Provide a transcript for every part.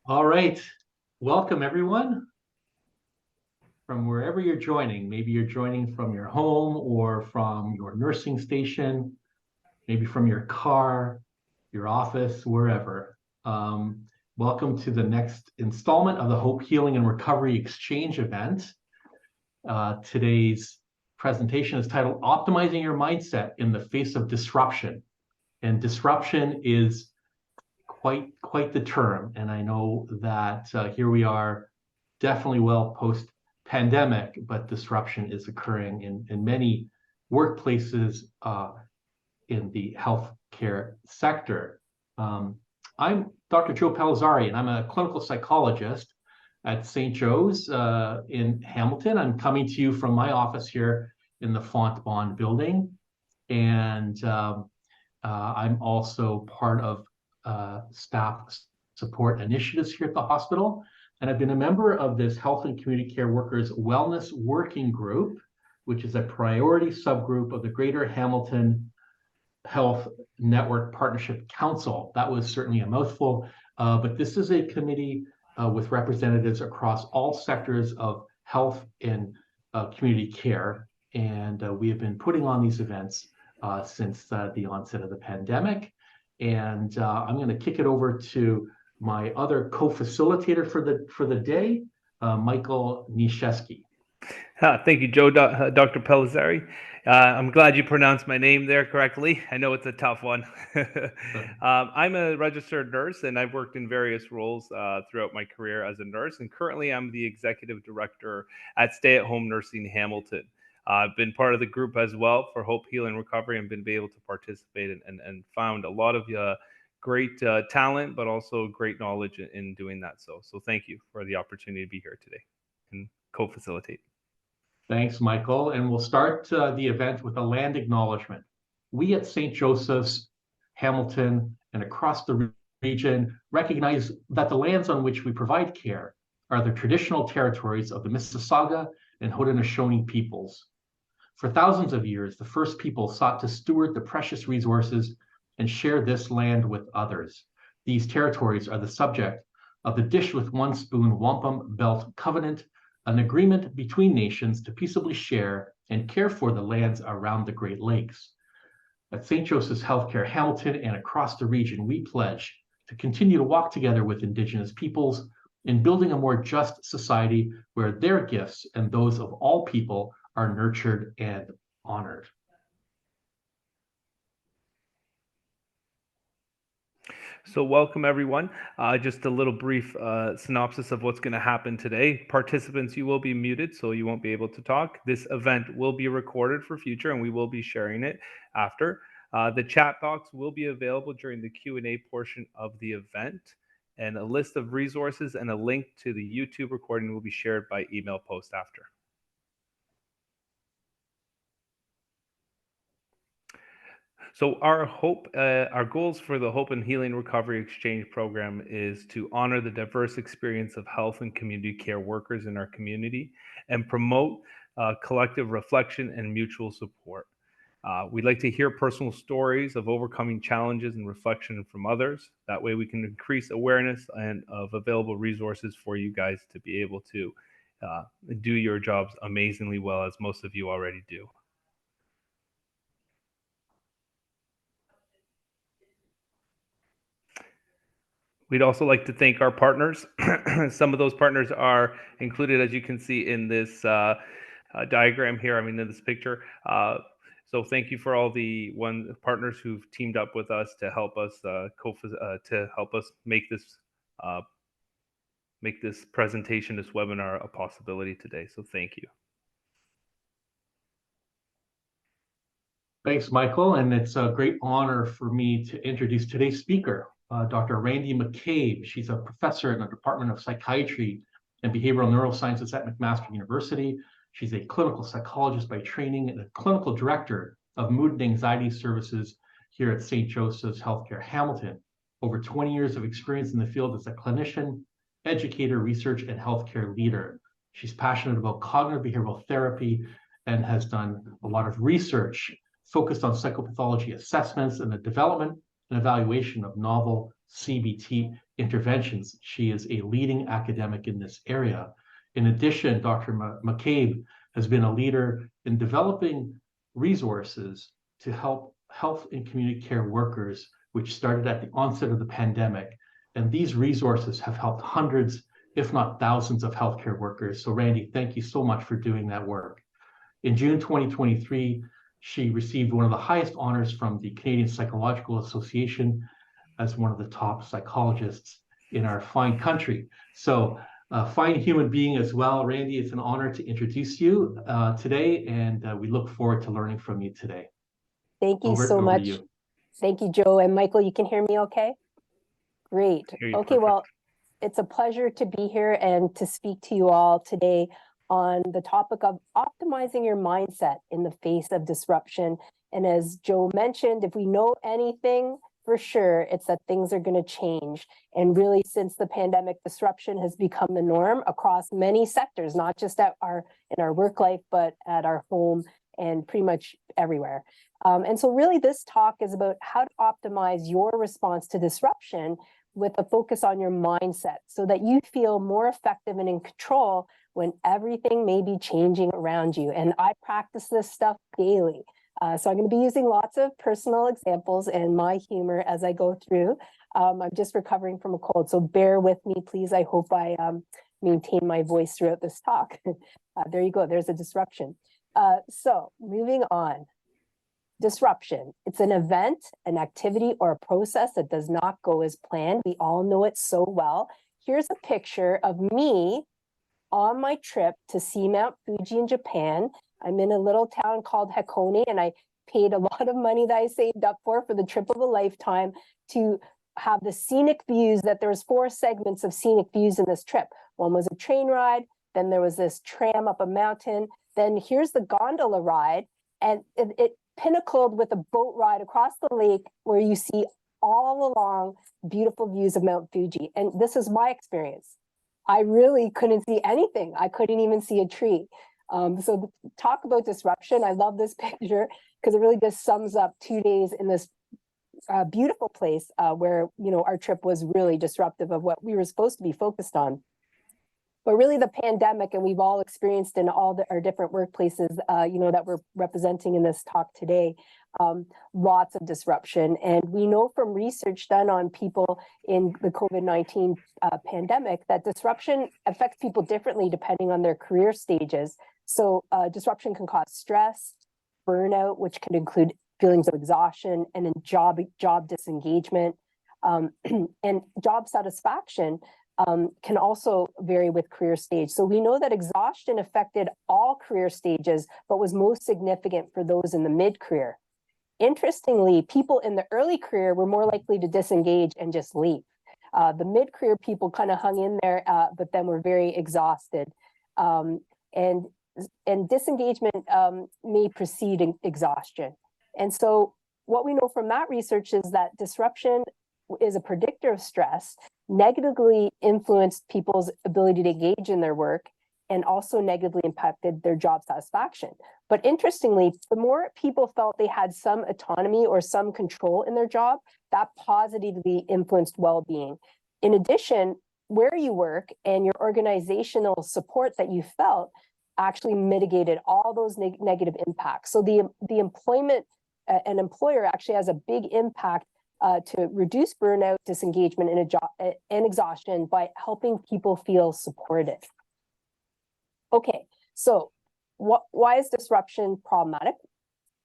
All right. Welcome, everyone, from wherever you're joining. Maybe you're joining from your home or from your nursing station, maybe from your car, your office, wherever. Um, Welcome to the next installment of the Hope, Healing, and Recovery Exchange event. Today's presentation is titled Optimizing Your Mindset in the Face of Disruption. And disruption is quite the term. And I know that here we are, definitely well post-pandemic, but disruption is occurring in many workplaces in the healthcare sector. I'm Dr. Joe Pelizzari, and I'm a clinical psychologist at St. Joe's in Hamilton. I'm coming to you from my office here in the Fontbonne building. And I'm also part of staff support initiatives here at the hospital. And I've been a member of this Health and Community Care Workers Wellness Working Group, which is a priority subgroup of the Greater Hamilton Health Network Partnership Council. That was certainly a mouthful, but this is a committee with representatives across all sectors of health and community care. And we have been putting on these events since the onset of the pandemic. And I'm going to kick it over to my other co-facilitator for the day, Michael Niszewski. Thank you, Joe, Dr. Pelizzari. I'm glad you pronounced my name there correctly. I know it's a tough one. I'm a registered nurse, and I've worked in various roles throughout my career as a nurse. And currently, I'm the executive director at Stay at Home Nursing Hamilton. I've been part of the group as well for Hope, Healing, Recovery, and been able to participate and found a lot of great talent, but also great knowledge in doing that. So thank you for the opportunity to be here today and co-facilitate. Thanks, Michael. And we'll start the event with a land acknowledgement. We at St. Joseph's, Hamilton, and across the region recognize that the lands on which we provide care are the traditional territories of the Mississauga and Haudenosaunee peoples. For thousands of years, the first people sought to steward the precious resources and share this land with others. These territories are the subject of the Dish with One Spoon Wampum Belt Covenant, an agreement between nations to peaceably share and care for the lands around the Great Lakes. At St. Joseph's Healthcare Hamilton and across the region, we pledge to continue to walk together with Indigenous peoples in building a more just society where their gifts and those of all people are nurtured and honored. So welcome, everyone. Just a little brief synopsis of what's going to happen today. Participants, you will be muted, so you won't be able to talk. This event will be recorded for future, and we will be sharing it after. The chat box will be available during the Q&A portion of the event, and a list of resources and a link to the YouTube recording will be shared by email post after. So our goals for the Hope and Healing Recovery Exchange program is to honor the diverse experience of health and community care workers in our community and promote collective reflection and mutual support. We'd like to hear personal stories of overcoming challenges and reflection from others. That way we can increase awareness and of available resources for you guys to be able to do your jobs amazingly well, as most of you already do. We'd also like to thank our partners. Some of those partners are included, as you can see in this diagram here, in this picture. So thank you for all the partners who've teamed up with us to help us make this presentation, this webinar, a possibility today. So thank you. Thanks, Michael. And it's a great honor for me to introduce today's speaker, Dr. Randy McCabe. She's a professor in the Department of Psychiatry and Behavioral Neurosciences at McMaster University. She's a clinical psychologist by training and a clinical director of mood and anxiety services here at St. Joseph's Healthcare Hamilton. Over 20 years of experience in the field as a clinician, educator, research, and healthcare leader. She's passionate about cognitive behavioral therapy and has done a lot of research focused on psychopathology assessments and the development and evaluation of novel CBT interventions. She is a leading academic in this area. In addition, Dr. McCabe has been a leader in developing resources to help health and community care workers, which started at the onset of the pandemic. And these resources have helped hundreds, if not thousands, of healthcare workers. So Randy, thank you so much for doing that work. In June 2023, she received one of the highest honors from the Canadian Psychological Association as one of the top psychologists in our fine country. So fine human being as well. Randy, it's an honor to introduce you today, and we look forward to learning from you today. Thank you so much. You. Thank you, Joe. And Michael, you can hear me okay? Great. Okay, perfect. Well, it's a pleasure to be here and to speak to you all today on the topic of optimizing your mindset in the face of disruption. And as Joe mentioned, if we know anything for sure, it's that things are going to change. And really, since the pandemic, disruption has become the norm across many sectors, not just in our work life, but at our home and pretty much everywhere. And so really, this talk is about how to optimize your response to disruption with a focus on your mindset so that you feel more effective and in control when everything may be changing around you. And I practice this stuff daily. So I'm going to be using lots of personal examples and my humor as I go through. I'm just recovering from a cold, so bear with me, please. I hope I maintain my voice throughout this talk. There you go. There's a disruption. So moving on. Disruption. It's an event, an activity, or a process that does not go as planned. We all know it so well. Here's a picture of me on my trip to see Mount Fuji in Japan. I'm in a little town called Hakone, and I paid a lot of money that I saved up for the trip of a lifetime to have the scenic views. That there was 4 segments of scenic views in this trip. One was a train ride, then there was this tram up a mountain, then here's the gondola ride, and it pinnacled with a boat ride across the lake where you see all along beautiful views of Mount Fuji. And this is my experience. I really couldn't see anything. I couldn't even see a tree. So talk about disruption. I love this picture because it really just sums up 2 days in this beautiful place where, you know, our trip was really disruptive of what we were supposed to be focused on. But really the pandemic, and we've all experienced in all our different workplaces, you know, that we're representing in this talk today, lots of disruption. And we know from research done on people in the COVID-19 pandemic that disruption affects people differently depending on their career stages. So disruption can cause stress, burnout, which can include feelings of exhaustion and in job disengagement, and job satisfaction can also vary with career stage. So we know that exhaustion affected all career stages, but was most significant for those in the mid-career. Interestingly, people in the early career were more likely to disengage and just leave. The mid-career people kind of hung in there, but then were very exhausted. And disengagement may precede exhaustion. And so what we know from that research is that disruption is a predictor of stress, negatively influenced people's ability to engage in their work, and also negatively impacted their job satisfaction. But interestingly, the more people felt they had some autonomy or some control in their job, that positively influenced well-being. In addition, where you work and your organizational support that you felt actually mitigated all those negative impacts. So the employment, an employer actually has a big impact to reduce burnout, disengagement, and exhaustion by helping people feel supported. Okay, so why is disruption problematic?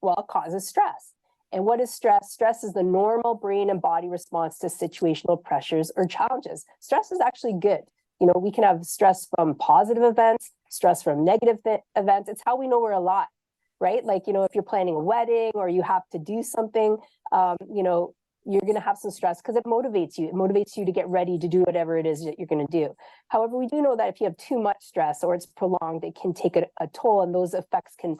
Well, it causes stress. And what is stress? Stress is the normal brain and body response to situational pressures or challenges. Stress is actually good. You know, we can have stress from positive events, stress from negative events. It's how we know we're alive, right? Like, you know, if you're planning a wedding or you have to do something, you know, you're going to have some stress because it motivates you. It motivates you to get ready to do whatever it is that you're going to do. However, we do know that if you have too much stress or it's prolonged, it can take a toll, and those effects can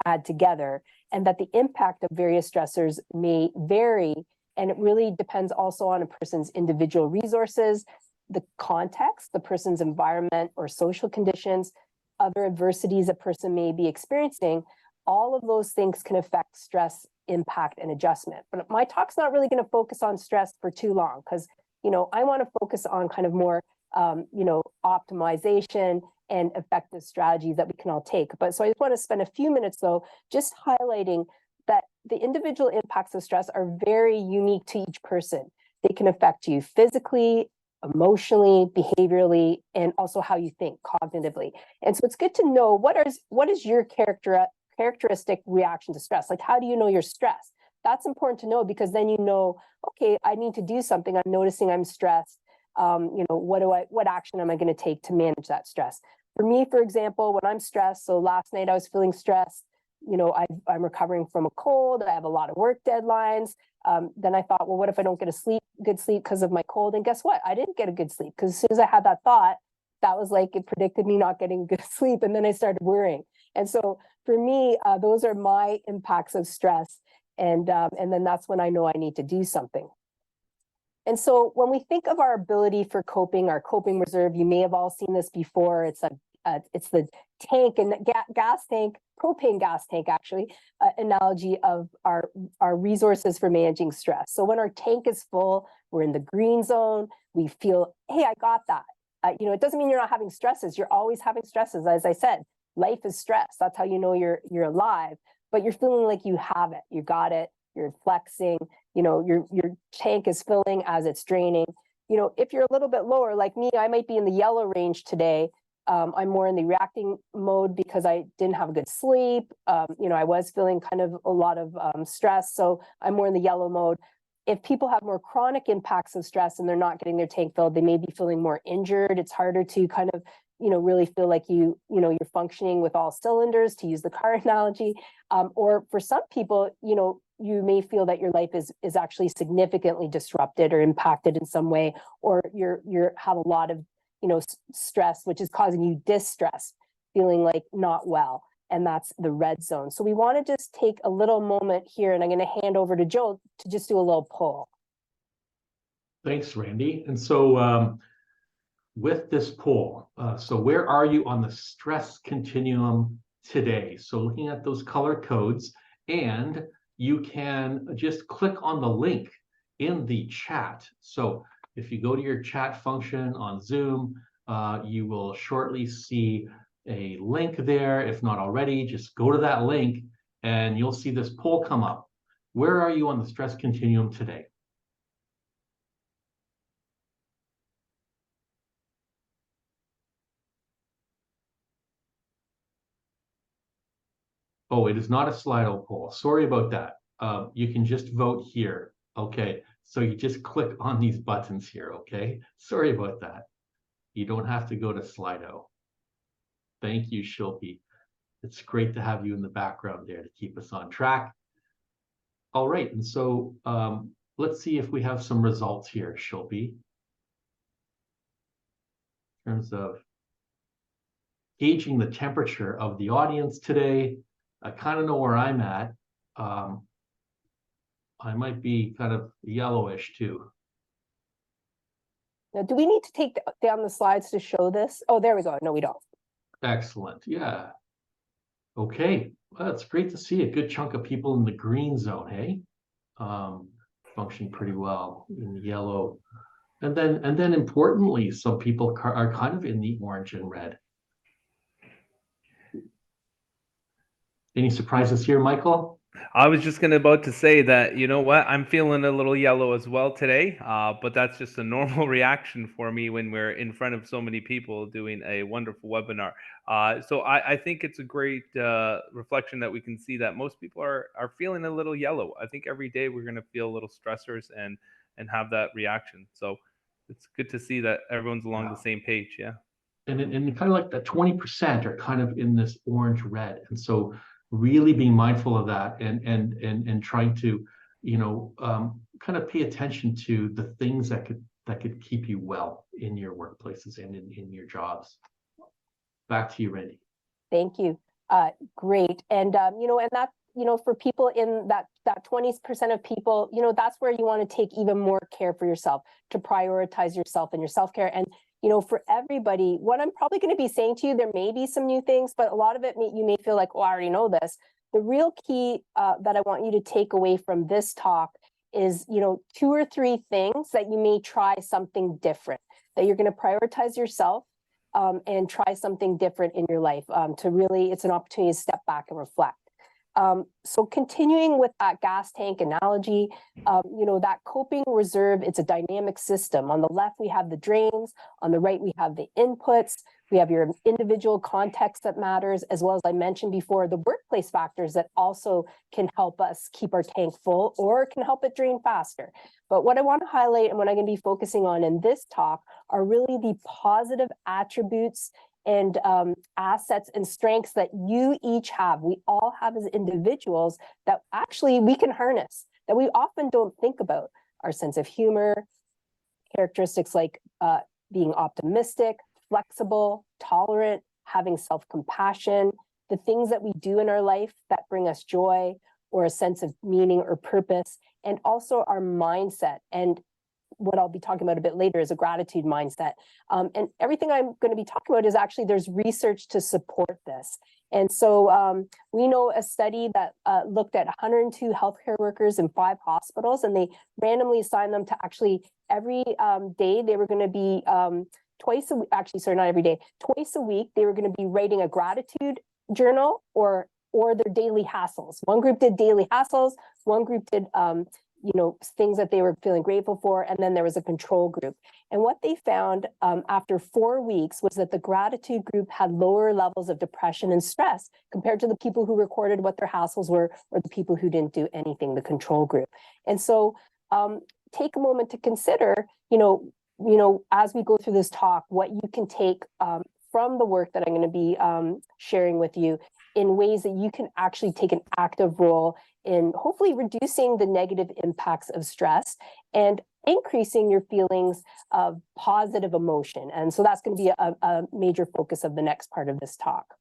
add together, and that the impact of various stressors may vary. And it really depends also on a person's individual resources, the context, the person's environment or social conditions, other adversities a person may be experiencing. All of those things can affect stress impact and adjustment. But my talk's not really going to focus on stress for too long, because, I want to focus on kind of more, optimization and effective strategies that we can all take. But so I just want to spend a few minutes, though, just highlighting that the individual impacts of stress are very unique to each person. They can affect you physically, emotionally, behaviorally, and also how you think cognitively. And so it's good to know what is your characteristic reaction to stress. Like, how do you know you're stressed? That's important to know, because then okay, I need to do something. I'm noticing I'm stressed. What action am I going to take to manage that stress? For me, for example, when I'm stressed, so last night I was feeling stressed. I'm recovering from a cold. I have a lot of work deadlines. Then I thought, well, what if I don't get good sleep because of my cold? And guess what? I didn't get a good sleep, because as soon as I had that thought, that was like it predicted me not getting good sleep. And then I started worrying. And so for me, those are my impacts of stress. And then that's when I know I need to do something. And so when we think of our ability for coping, our coping reserve, you may have all seen this before. It's the tank and gas tank, propane gas tank, actually, analogy of our resources for managing stress. So when our tank is full, we're in the green zone. We feel, hey, I got that. It doesn't mean you're not having stresses. You're always having stresses. As I said, life is stress. That's how you know you're alive. But you're feeling like you have it. You got it. You're flexing. Your tank is filling as it's draining. If you're a little bit lower, like me, I might be in the yellow range today. I'm more in the reacting mode because I didn't have a good sleep. I was feeling kind of a lot of stress. So I'm more in the yellow mode. If people have more chronic impacts of stress and they're not getting their tank filled, they may be feeling more injured. It's harder to kind of, really feel like you're functioning with all cylinders, to use the car analogy. Or for some people, you may feel that your life is actually significantly disrupted or impacted in some way, or you have a lot of stress, which is causing you distress, feeling like not well. And that's the red zone. So we want to just take a little moment here, and I'm going to hand over to Joe to just do a little poll. Thanks, Randy. And so with this poll, so where are you on the stress continuum today? So looking at those color codes, and you can just click on the link in the chat. So if you go to your chat function on Zoom, you will shortly see a link there. If not already, just go to that link and you'll see this poll come up. Where are you on the stress continuum today? Oh, it is not a Slido poll. Sorry about that. You can just vote here. Okay, so you just click on these buttons here, okay? Sorry about that. You don't have to go to Slido. Thank you, Shilpi. It's great to have you in the background there to keep us on track. All right, and so let's see if we have some results here, Shilpi. In terms of gauging the temperature of the audience today, I kind of know where I'm at. I might be kind of yellowish too. Now, do we need to take down the slides to show this? Oh, there we go. No, we don't. Excellent. Yeah. Okay. Well, it's great to see a good chunk of people in the green zone, hey? Functioning pretty well in the yellow. And then importantly, some people are kind of in the orange and red. Any surprises here, Michael? I was just about to say that, you know what, I'm feeling a little yellow as well today, but that's just a normal reaction for me when we're in front of so many people doing a wonderful webinar. So I think it's a great reflection that we can see that most people are feeling a little yellow. I think every day we're going to feel little stressors and have that reaction. So it's good to see that everyone's along the same page. Yeah. And kind of like that 20% are kind of in this orange red. And so really being mindful of that and trying to, kind of pay attention to the things that could keep you well in your workplaces and in your jobs. Back to you, Randy. Thank you. Great. And, and that, for people in that 20% of people, that's where you want to take even more care for yourself, to prioritize yourself and your self-care. And, for everybody, what I'm probably going to be saying to you, there may be some new things, but a lot of it, you may feel like, oh, I already know this. the real key that I want you to take away from this talk is, 2 or 3 things that you may try something different, that you're going to prioritize yourself and try something different in your life to really, it's an opportunity to step back and reflect. So continuing with that gas tank analogy, that coping reserve, it's a dynamic system. On the left, we have the drains. On the right, we have the inputs. We have your individual context that matters, as well as I mentioned before, the workplace factors that also can help us keep our tank full or can help it drain faster. But what I want to highlight and what I'm going to be focusing on in this talk are really the positive attributes and assets and strengths that you each have. We all have as individuals that actually we can harness, that we often don't think about. Our sense of humor, characteristics like being optimistic, flexible, tolerant, having self-compassion, the things that we do in our life that bring us joy or a sense of meaning or purpose, and also our mindset. And what I'll be talking about a bit later is a gratitude mindset. And everything I'm going to be talking about is actually, there's research to support this. And so we know a study that looked at 102 healthcare workers in 5 hospitals, and they randomly assigned them to actually every day they were going to be twice a week, actually, sorry, not every day, twice a week, they were going to be writing a gratitude journal or their daily hassles. One group did daily hassles, one group did things that they were feeling grateful for, and then there was a control group. And what they found after 4 weeks was that the gratitude group had lower levels of depression and stress compared to the people who recorded what their hassles were, or the people who didn't do anything, the control group. And so take a moment to consider, as we go through this talk, what you can take from the work that I'm going to be sharing with you in ways that you can actually take an active role in hopefully reducing the negative impacts of stress and increasing your feelings of positive emotion. And so that's going to be a major focus of the next part of this talk.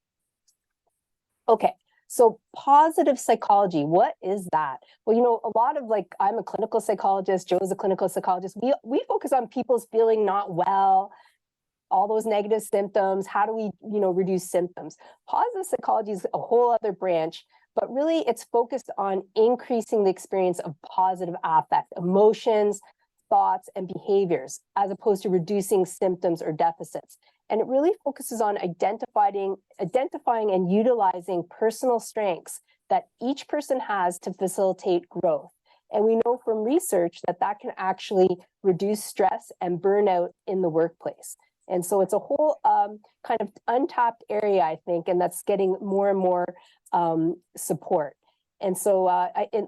Okay, so positive psychology, what is that? Well, a lot of I'm a clinical psychologist, Joe's a clinical psychologist. We focus on people's feeling not well, all those negative symptoms. How do we, reduce symptoms? Positive psychology is a whole other branch, but really it's focused on increasing the experience of positive affect, emotions, thoughts, and behaviors, as opposed to reducing symptoms or deficits. And it really focuses on identifying and utilizing personal strengths that each person has to facilitate growth. And we know from research that can actually reduce stress and burnout in the workplace. And so it's a whole kind of untapped area, I think, and that's getting more and more support. And so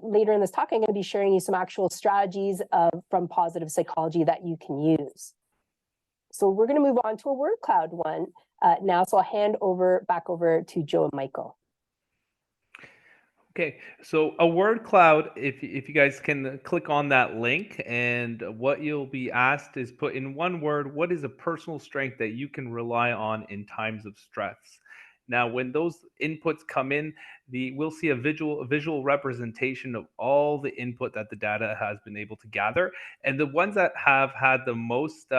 later in this talk, I'm going to be sharing you some actual strategies from positive psychology that you can use. So we're going to move on to a word cloud one now. So I'll hand back over to Joe and Michael. Okay, so a word cloud, if you guys can click on that link, and what you'll be asked is put in one word, what is a personal strength that you can rely on in times of stress? Now, when those inputs come in, we'll see a visual representation of all the input that the data has been able to gather, and the ones that have had the most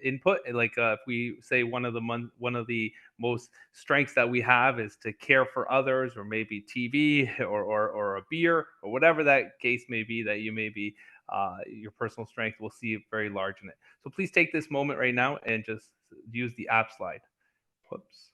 input, like if we say one of the most strengths that we have is to care for others, or maybe TV or a beer, or whatever that case may be, that you may be your personal strength, will see very large in it. So please take this moment right now and just use the app slide. Whoops.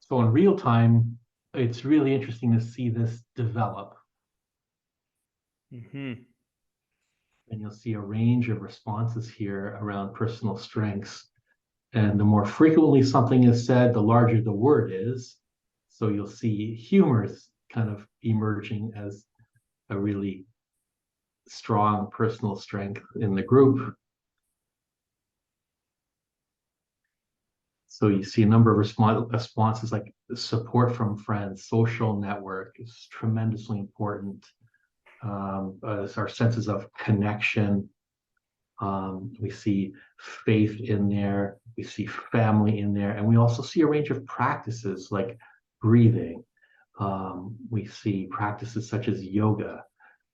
So in real time, it's really interesting to see this develop. Mm-hmm. And you'll see a range of responses here around personal strengths. And the more frequently something is said, the larger the word is. So you'll see humor is kind of emerging as a really strong personal strength in the group. So you see a number of responses like support from friends, social network is tremendously important. Our senses of connection, We see faith in there. We see family in there. And we also see a range of practices like breathing. We see practices such as yoga,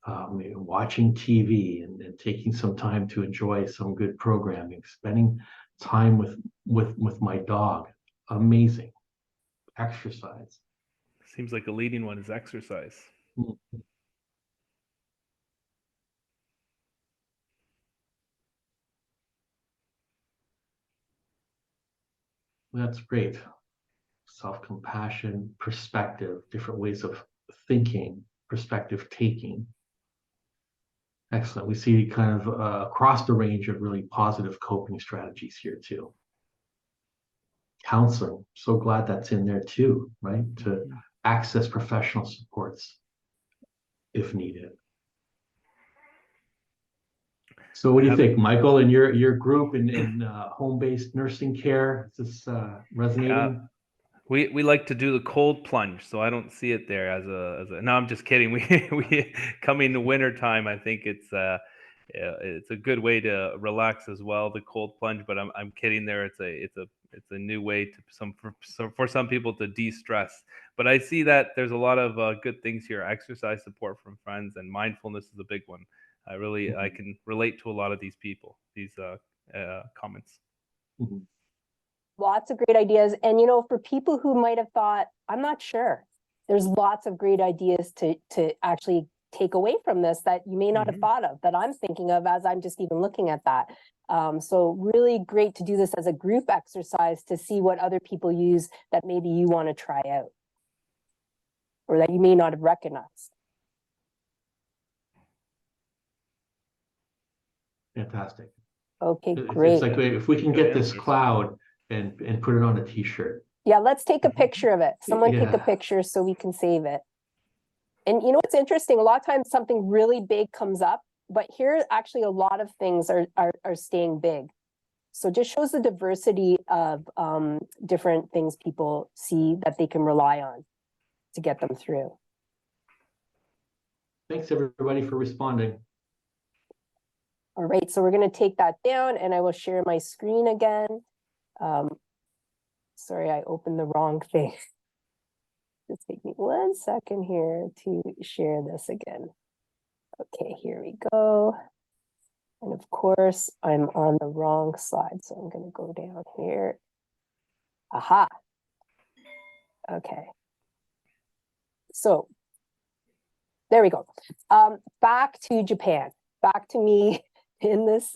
watching TV and taking some time to enjoy some good programming, spending time with my dog. Amazing. Exercise. Seems like a leading one is exercise. Mm-hmm. That's great. Self-compassion, perspective, different ways of thinking, perspective taking. Excellent. We see kind of across the range of really positive coping strategies here too. Counseling, so glad that's in there too, right? To access professional supports if needed. So what do you think, Michael, in your group in home-based nursing care? Is this resonating? We like to do the cold plunge, so I don't see it there as a. No, I'm just kidding. We coming to winter time, I think it's a good way to relax as well, the cold plunge. But I'm kidding there. It's a new way to for some people to de-stress. But I see that there's a lot of good things here. Exercise, support from friends, and mindfulness is a big one. I can relate to a lot of these comments. Mm-hmm. Lots of great ideas. And, for people who might have thought, I'm not sure, there's lots of great ideas to actually take away from this that you may not have thought of, that I'm thinking of as I'm just even looking at that. So really great to do this as a group exercise to see what other people use that maybe you want to try out or that you may not have recognized. Fantastic. Okay, great. It's like if we can get this cloud and put it on a t-shirt. Yeah, let's take a picture of it. Someone take a picture so we can save it. And what's interesting, a lot of times something really big comes up, but here actually a lot of things are staying big. So just shows the diversity of different things people see that they can rely on to get them through. Thanks everybody for responding. All right, so we're going to take that down and I will share my screen again. Sorry, I opened the wrong thing. Just take me 1 second here to share this again. Okay, here we go. And of course, I'm on the wrong slide, so I'm going to go down here. Aha. Okay. So there we go. Back to Japan. Back to me in this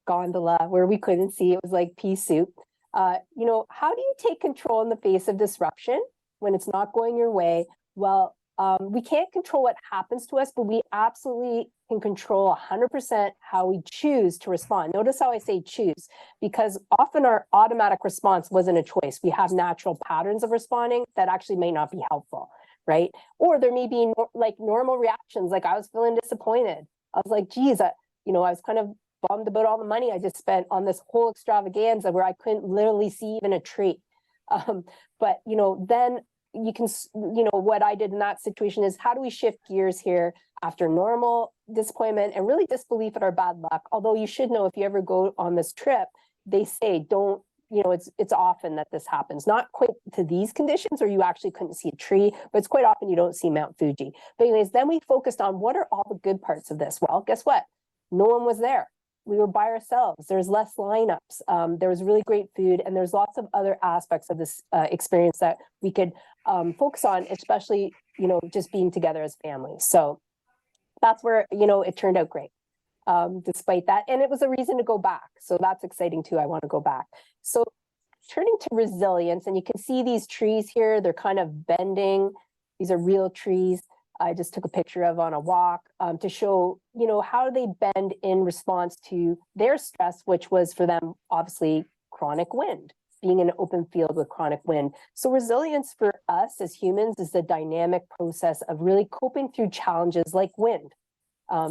gondola where we couldn't see. It was like pea soup. How do you take control in the face of disruption when it's not going your way? Well, we can't control what happens to us, but we absolutely can control 100% how we choose to respond. Notice how I say choose, because often our automatic response wasn't a choice. We have natural patterns of responding that actually may not be helpful, right? Or there may be normal reactions, like I was feeling disappointed. I was like, geez, I was kind of bummed about all the money I just spent on this whole extravaganza where I couldn't literally see even a tree. But, then you can, what I did in that situation is how do we shift gears here after normal disappointment and really disbelief at our bad luck? Although you should know if you ever go on this trip, they say don't, it's often that this happens, not quite to these conditions where you actually couldn't see a tree, but it's quite often you don't see Mount Fuji. But anyways, then we focused on what are all the good parts of this? Well, guess what? No one was there. We were by ourselves. There's less lineups. There was really great food, and there's lots of other aspects of this experience that we could focus on, especially, just being together as family. So that's where, it turned out great, despite that. And it was a reason to go back. So that's exciting too. I want to go back. So turning to resilience, and you can see these trees here, they're kind of bending. These are real trees. I just took a picture of on a walk to show, how they bend in response to their stress, which was for them, obviously, chronic wind, being in an open field with chronic wind. So resilience for us as humans is the dynamic process of really coping through challenges like wind.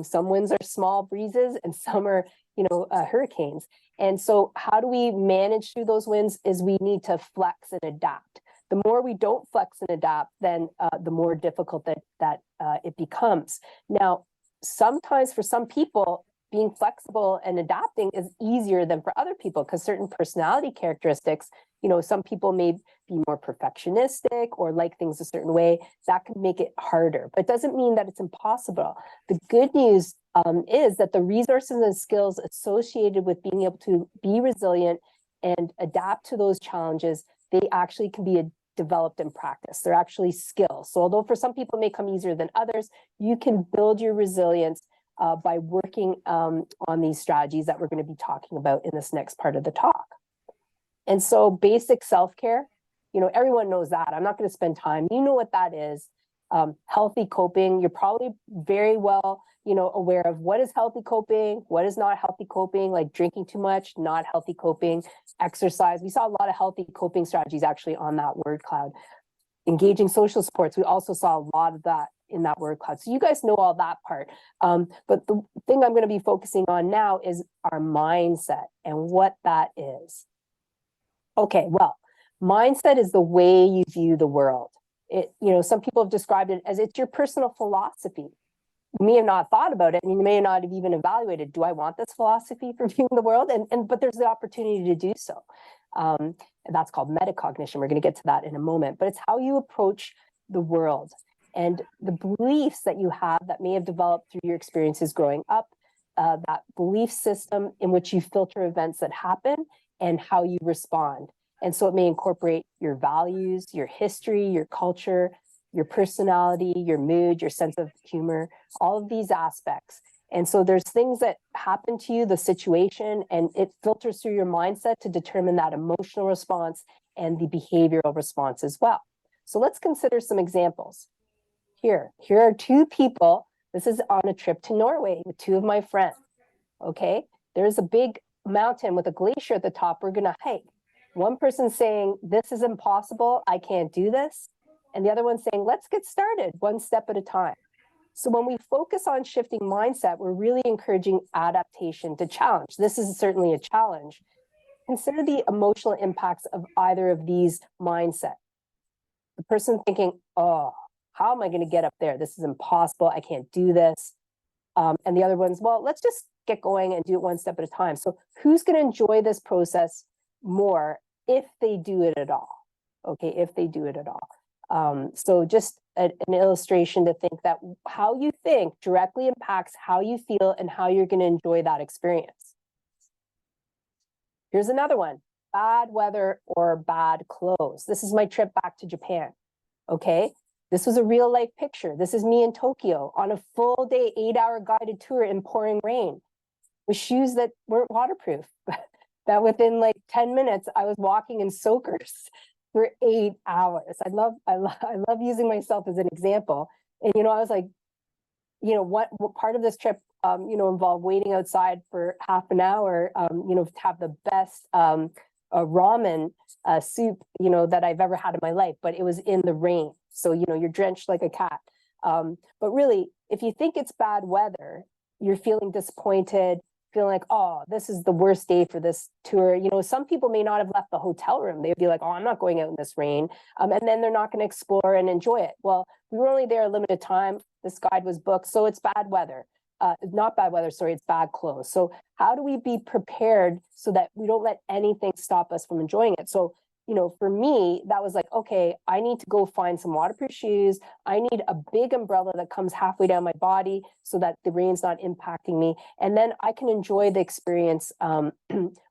Some winds are small breezes and some are, hurricanes. And so how do we manage through those winds is we need to flex and adapt. The more we don't flex and adapt, then the more difficult that it becomes. Now, sometimes for some people, being flexible and adapting is easier than for other people because certain personality characteristics, some people may be more perfectionistic or like things a certain way. That can make it harder, but it doesn't mean that it's impossible. The good news is that the resources and skills associated with being able to be resilient and adapt to those challenges, they actually can be developed in practice. They're actually skills. So although for some people it may come easier than others, you can build your resilience by working on these strategies that we're going to be talking about in this next part of the talk. And so basic self-care, everyone knows that. I'm not going to spend time. You know what that is. Healthy coping, you're probably very well, aware of what is healthy coping, what is not healthy coping, like drinking too much, not healthy coping, exercise. We saw a lot of healthy coping strategies actually on that word cloud. Engaging social supports, we also saw a lot of that in that word cloud. So you guys know all that part. But the thing I'm going to be focusing on now is our mindset and what that is. Okay, well, mindset is the way you view the world. Some people have described it as it's your personal philosophy. You may have not thought about it, and you may not have even evaluated, do I want this philosophy for viewing the world? But there's the opportunity to do so. And that's called metacognition. We're going to get to that in a moment. But it's how you approach the world and the beliefs that you have that may have developed through your experiences growing up, that belief system in which you filter events that happen and how you respond. And so it may incorporate your values, your history, your culture, your personality, your mood, your sense of humor, all of these aspects. And so there's things that happen to you, the situation, and it filters through your mindset to determine that emotional response and the behavioral response as well. So let's consider some examples. Here are two people. This is on a trip to Norway with two of my friends. Okay, there's a big mountain with a glacier at the top we're going to hike. One person saying, this is impossible, I can't do this. And the other one saying, let's get started one step at a time. So when we focus on shifting mindset, we're really encouraging adaptation to challenge. This is certainly a challenge. Consider the emotional impacts of either of these mindset. The person thinking, oh, how am I going to get up there? This is impossible. I can't do this. And the other one's, well, let's just get going and do it one step at a time. So who's going to enjoy this process more if they do it at all? Okay, if they do it at all. So just an illustration to think that how you think directly impacts how you feel and how you're going to enjoy that experience. Here's another one, bad weather or bad clothes. This is my trip back to Japan. Okay, this was a real life picture. This is me in Tokyo on a full day, 8-hour guided tour in pouring rain with shoes that weren't waterproof. That within like 10 minutes, I was walking in soakers for 8 hours. I love using myself as an example. And, I was like, what part of this trip, involved waiting outside for half an hour, to have the best ramen soup, that I've ever had in my life, but it was in the rain. So, you're drenched like a cat. But really, if you think it's bad weather, you're feeling disappointed, feeling like, oh, this is the worst day for this tour. Some people may not have left the hotel room. They'd be like, oh, I'm not going out in this rain. And then they're not going to explore and enjoy it. Well, we were only there a limited time. This guide was booked. So it's bad weather. Not bad weather, sorry, it's bad clothes. So how do we be prepared so that we don't let anything stop us from enjoying it? So, for me, that was like, okay, I need to go find some waterproof shoes. I need a big umbrella that comes halfway down my body so that the rain's not impacting me. And then I can enjoy the experience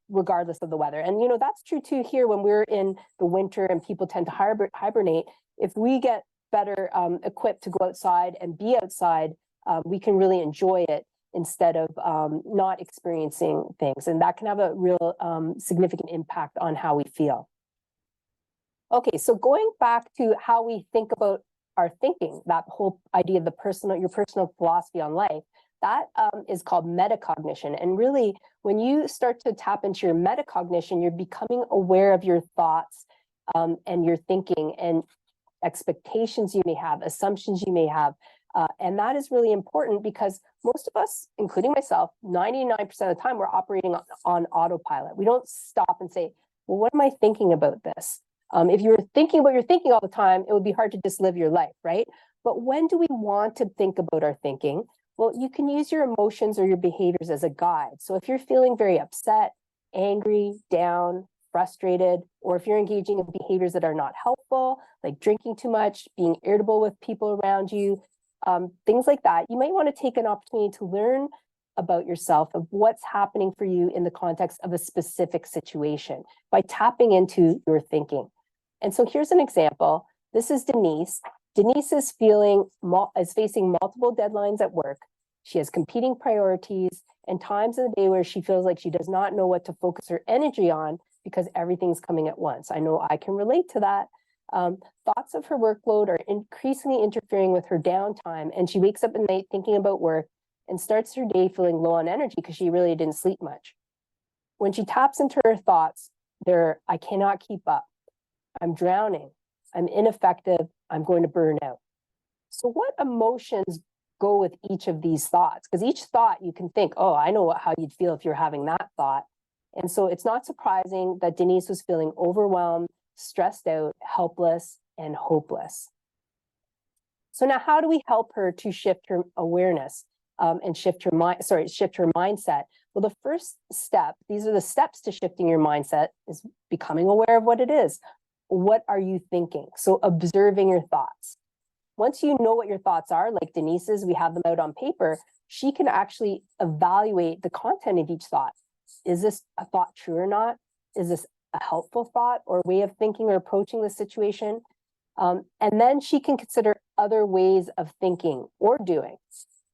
regardless of the weather. And, that's true too here when we're in the winter and people tend to hibernate. If we get better equipped to go outside and be outside, we can really enjoy it instead of not experiencing things. And that can have a real significant impact on how we feel. Okay, so going back to how we think about our thinking, that whole idea of your personal philosophy on life, that is called metacognition. And really, when you start to tap into your metacognition, you're becoming aware of your thoughts and your thinking and expectations you may have, assumptions you may have. And that is really important because most of us, including myself, 99% of the time, we're operating on autopilot. We don't stop and say, well, what am I thinking about this? If you were thinking about your thinking all the time, it would be hard to just live your life, right? But when do we want to think about our thinking? Well, you can use your emotions or your behaviors as a guide. So if you're feeling very upset, angry, down, frustrated, or if you're engaging in behaviors that are not helpful, like drinking too much, being irritable with people around you, things like that, you might want to take an opportunity to learn about yourself, of what's happening for you in the context of a specific situation by tapping into your thinking. And so here's an example. This is Denise. Denise is facing multiple deadlines at work. She has competing priorities and times in the day where she feels like she does not know what to focus her energy on because everything's coming at once. I know I can relate to that. Thoughts of her workload are increasingly interfering with her downtime, and she wakes up at night thinking about work and starts her day feeling low on energy because she really didn't sleep much. When she taps into her thoughts, I cannot keep up. I'm drowning. I'm ineffective. I'm going to burn out. So what emotions go with each of these thoughts? Because each thought you can think, oh, I know how you'd feel if you're having that thought. And so it's not surprising that Denise was feeling overwhelmed, stressed out, helpless, and hopeless. So now how do we help her to shift her awareness and shift her mindset? Well, the first step, these are the steps to shifting your mindset, is becoming aware of what it is. What are you thinking? So observing your thoughts. Once you know what your thoughts are, like Denise's, we have them out on paper, she can actually evaluate the content of each thought. Is this a thought true or not? Is this a helpful thought or way of thinking or approaching the situation? And then she can consider other ways of thinking or doing.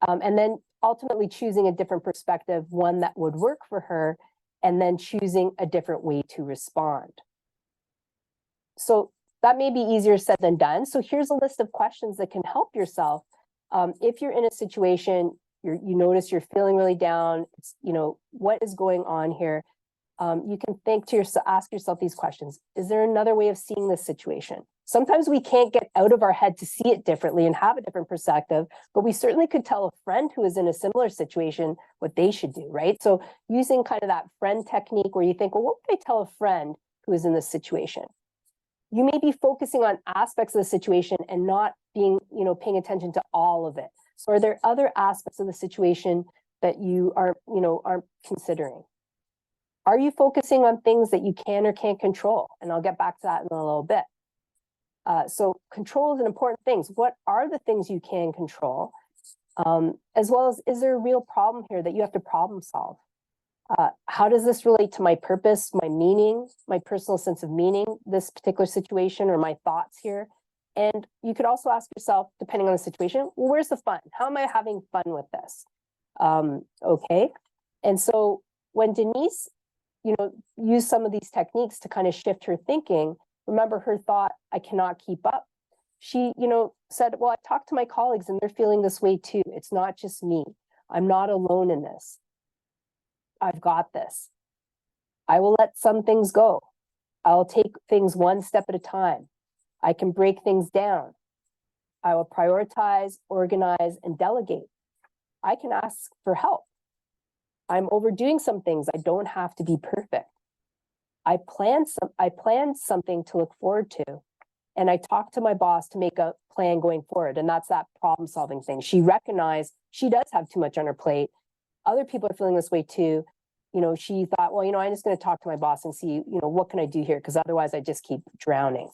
And then ultimately choosing a different perspective, one that would work for her, and then choosing a different way to respond. So that may be easier said than done. So here's a list of questions that can help yourself. If you're in a situation, you notice you're feeling really down, it's, what is going on here? You can ask yourself these questions. Is there another way of seeing this situation? Sometimes we can't get out of our head to see it differently and have a different perspective, but we certainly could tell a friend who is in a similar situation what they should do, right? So using kind of that friend technique where you think, well, what would I tell a friend who is in this situation? You may be focusing on aspects of the situation and not being, paying attention to all of it. So are there other aspects of the situation that you aren't considering? Are you focusing on things that you can or can't control? And I'll get back to that in a little bit. So control is an important thing. What are the things you can control? As well as, is there a real problem here that you have to problem solve? How does this relate to my purpose, my meaning, my personal sense of meaning, this particular situation, or my thoughts here? And you could also ask yourself, depending on the situation, well, where's the fun? How am I having fun with this? Okay. And so when Denise, used some of these techniques to kind of shift her thinking, remember her thought, I cannot keep up. She, said, well, I talked to my colleagues and they're feeling this way too. It's not just me. I'm not alone in this. I've got this. I will let some things go. I'll take things one step at a time. I can break things down. I will prioritize, organize, and delegate. I can ask for help. I'm overdoing some things. I don't have to be perfect. I planned something to look forward to. And I talked to my boss to make a plan going forward. And that's that problem solving thing. She recognized she does have too much on her plate. Other people are feeling this way too. She thought, well, I'm just going to talk to my boss and see, what can I do here? Because otherwise I just keep drowning.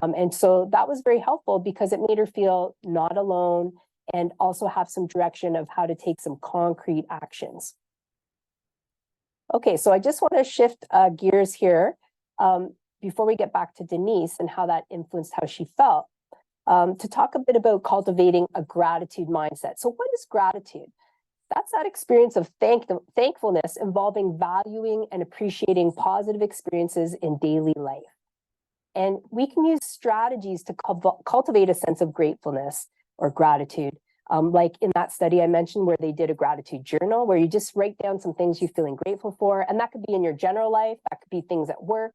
And so that was very helpful because it made her feel not alone and also have some direction of how to take some concrete actions. Okay, so I just want to shift gears here before we get back to Denise and how that influenced how she felt, to talk a bit about cultivating a gratitude mindset. So what is gratitude? That's that experience of thankfulness involving valuing and appreciating positive experiences in daily life. And we can use strategies to cultivate a sense of gratefulness or gratitude. Like in that study I mentioned where they did a gratitude journal where you just write down some things you're feeling grateful for. And that could be in your general life, that could be things at work.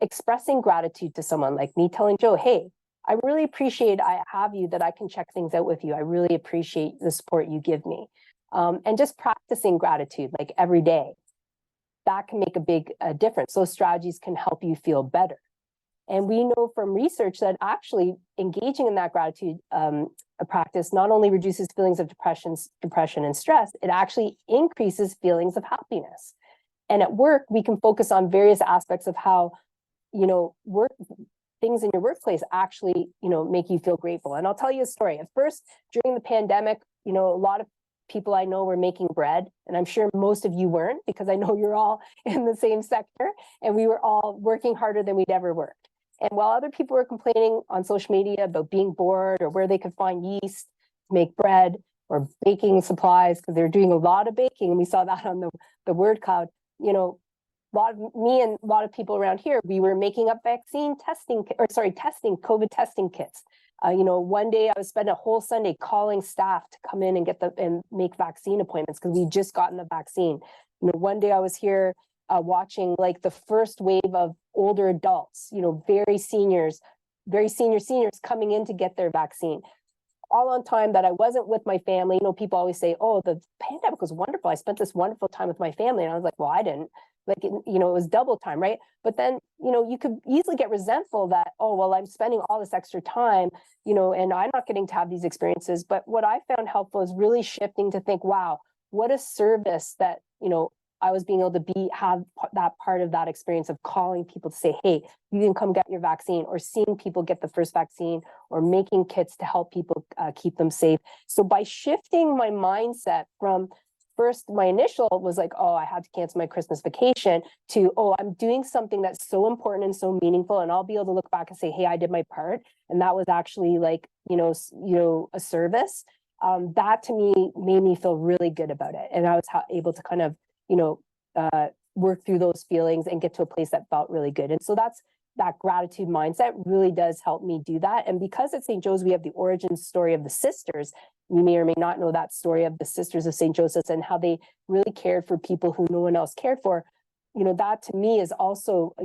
Expressing gratitude to someone like me telling Joe, hey, I really appreciate I have you that I can check things out with you. I really appreciate the support you give me. And just practicing gratitude like every day, that can make a big difference. Those strategies can help you feel better. And we know from research that actually engaging in that gratitude practice not only reduces feelings of depression and stress, it actually increases feelings of happiness. And at work, we can focus on various aspects of how, work things in your workplace actually, make you feel grateful. And I'll tell you a story. At first, during the pandemic, a lot of people I know were making bread, and I'm sure most of you weren't, because I know you're all in the same sector, and we were all working harder than we'd ever worked. And while other people were complaining on social media about being bored or where they could find yeast to make bread or baking supplies, because they're doing a lot of baking, and we saw that on the word cloud, me and a lot of people around here, we were making up testing COVID testing kits. One day I was spending a whole Sunday calling staff to come in and make vaccine appointments because we'd just gotten the vaccine. One day I was here watching like the first wave of older adults, very senior seniors coming in to get their vaccine. All on time that I wasn't with my family. People always say, oh, the pandemic was wonderful. I spent this wonderful time with my family. And I was like, well, I didn't. It was double time, right? But then, you could easily get resentful that, oh, well, I'm spending all this extra time, and I'm not getting to have these experiences. But what I found helpful is really shifting to think, wow, what a service that, I was being able to have that part of that experience of calling people to say, hey, you can come get your vaccine, or seeing people get the first vaccine, or making kits to help people keep them safe. So by shifting my mindset from first, my initial was like, oh, I had to cancel my Christmas vacation, to, oh, I'm doing something that's so important and so meaningful, and I'll be able to look back and say, hey, I did my part. And that was actually like, a service. That to me made me feel really good about it. And I was able to kind of, work through those feelings and get to a place that felt really good. And so that gratitude mindset really does help me do that. And because at St. Joe's, we have the origin story of the sisters, you may or may not know that story of the Sisters of St. Joseph's and how they really cared for people who no one else cared for. That to me is also,